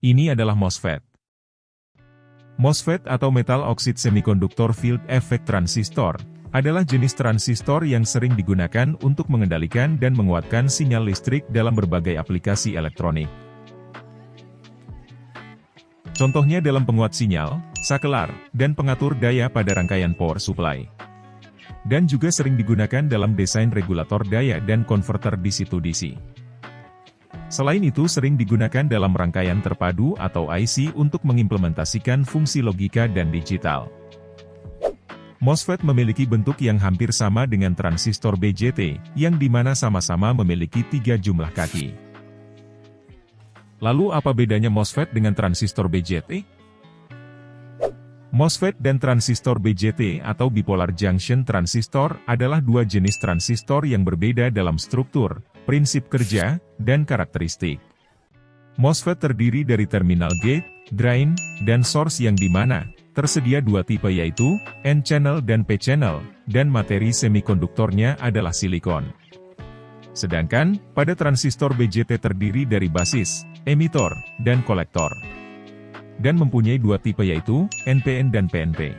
Ini adalah MOSFET. MOSFET atau Metal Oxide Semiconductor Field Effect Transistor adalah jenis transistor yang sering digunakan untuk mengendalikan dan menguatkan sinyal listrik dalam berbagai aplikasi elektronik. Contohnya dalam penguat sinyal, sakelar, dan pengatur daya pada rangkaian power supply. Dan juga sering digunakan dalam desain regulator daya dan konverter DC-to-DC. Selain itu sering digunakan dalam rangkaian terpadu atau IC untuk mengimplementasikan fungsi logika dan digital. MOSFET memiliki bentuk yang hampir sama dengan transistor BJT, yang dimana sama-sama memiliki 3 jumlah kaki. Lalu apa bedanya MOSFET dengan transistor BJT? MOSFET dan transistor BJT atau bipolar junction transistor adalah dua jenis transistor yang berbeda dalam struktur, prinsip kerja, dan karakteristik. MOSFET terdiri dari terminal gate, drain, dan source yang dimana tersedia dua tipe yaitu N-channel dan P-channel, dan materi semikonduktornya adalah silikon. Sedangkan, pada transistor BJT terdiri dari basis, emitor, dan kolektor. Dan mempunyai dua tipe yaitu NPN dan PNP.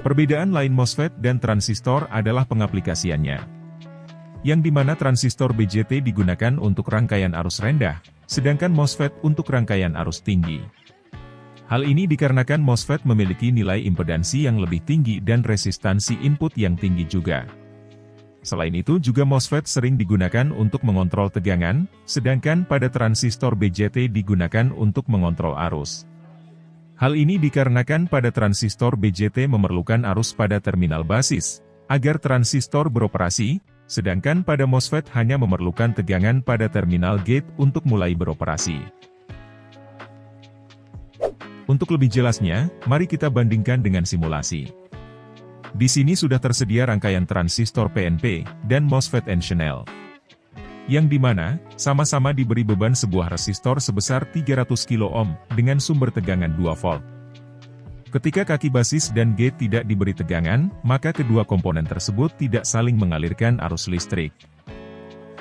Perbedaan lain MOSFET dan transistor adalah pengaplikasiannya. Yang dimana transistor BJT digunakan untuk rangkaian arus rendah, sedangkan MOSFET untuk rangkaian arus tinggi. Hal ini dikarenakan MOSFET memiliki nilai impedansi yang lebih tinggi dan resistansi input yang tinggi juga. Selain itu juga MOSFET sering digunakan untuk mengontrol tegangan, sedangkan pada transistor BJT digunakan untuk mengontrol arus. Hal ini dikarenakan pada transistor BJT memerlukan arus pada terminal basis, agar transistor beroperasi, sedangkan pada MOSFET hanya memerlukan tegangan pada terminal gate untuk mulai beroperasi. Untuk lebih jelasnya, mari kita bandingkan dengan simulasi. Di sini sudah tersedia rangkaian transistor PNP dan MOSFET N-channel. Yang dimana, sama-sama diberi beban sebuah resistor sebesar 300 kΩ dengan sumber tegangan 2 volt. Ketika kaki basis dan gate tidak diberi tegangan, maka kedua komponen tersebut tidak saling mengalirkan arus listrik.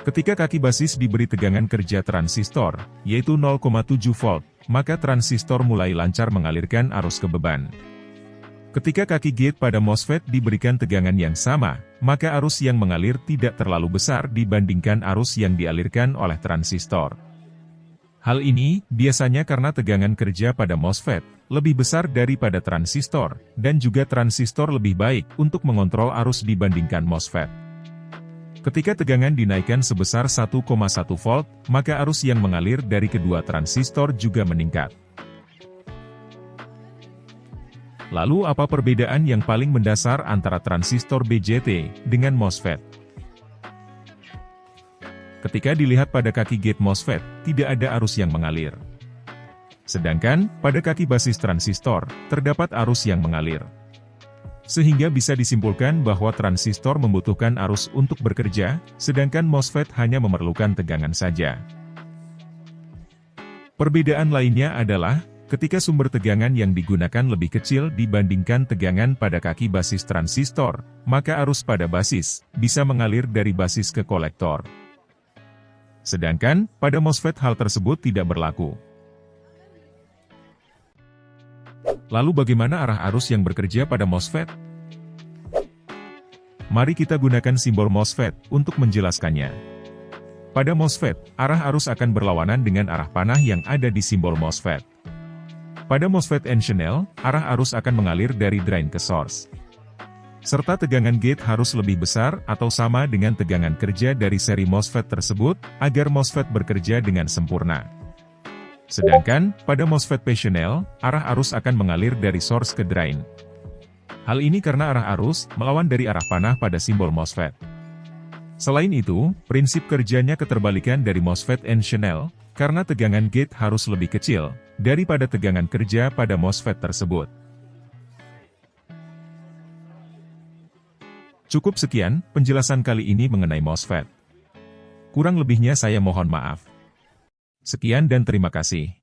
Ketika kaki basis diberi tegangan kerja transistor, yaitu 0,7 volt, maka transistor mulai lancar mengalirkan arus ke beban. Ketika kaki gate pada MOSFET diberikan tegangan yang sama, maka arus yang mengalir tidak terlalu besar dibandingkan arus yang dialirkan oleh transistor. Hal ini, biasanya karena tegangan kerja pada MOSFET, lebih besar daripada transistor, dan juga transistor lebih baik untuk mengontrol arus dibandingkan MOSFET. Ketika tegangan dinaikkan sebesar 1,1 volt, maka arus yang mengalir dari kedua transistor juga meningkat. Lalu apa perbedaan yang paling mendasar antara transistor BJT dengan MOSFET? Ketika dilihat pada kaki gate MOSFET, tidak ada arus yang mengalir. Sedangkan, pada kaki basis transistor, terdapat arus yang mengalir. Sehingga bisa disimpulkan bahwa transistor membutuhkan arus untuk bekerja, sedangkan MOSFET hanya memerlukan tegangan saja. Perbedaan lainnya adalah, ketika sumber tegangan yang digunakan lebih kecil dibandingkan tegangan pada kaki basis transistor, maka arus pada basis bisa mengalir dari basis ke kolektor. Sedangkan, pada MOSFET hal tersebut tidak berlaku. Lalu bagaimana arah arus yang bekerja pada MOSFET? Mari kita gunakan simbol MOSFET untuk menjelaskannya. Pada MOSFET, arah arus akan berlawanan dengan arah panah yang ada di simbol MOSFET. Pada MOSFET N-channel, arah arus akan mengalir dari drain ke source. Serta tegangan gate harus lebih besar atau sama dengan tegangan kerja dari seri MOSFET tersebut, agar MOSFET bekerja dengan sempurna. Sedangkan, pada MOSFET P-channel, arah arus akan mengalir dari source ke drain. Hal ini karena arah arus melawan dari arah panah pada simbol MOSFET. Selain itu, prinsip kerjanya keterbalikan dari MOSFET N-channel, karena tegangan gate harus lebih kecil daripada tegangan kerja pada MOSFET tersebut. Cukup sekian penjelasan kali ini mengenai MOSFET. Kurang lebihnya saya mohon maaf. Sekian dan terima kasih.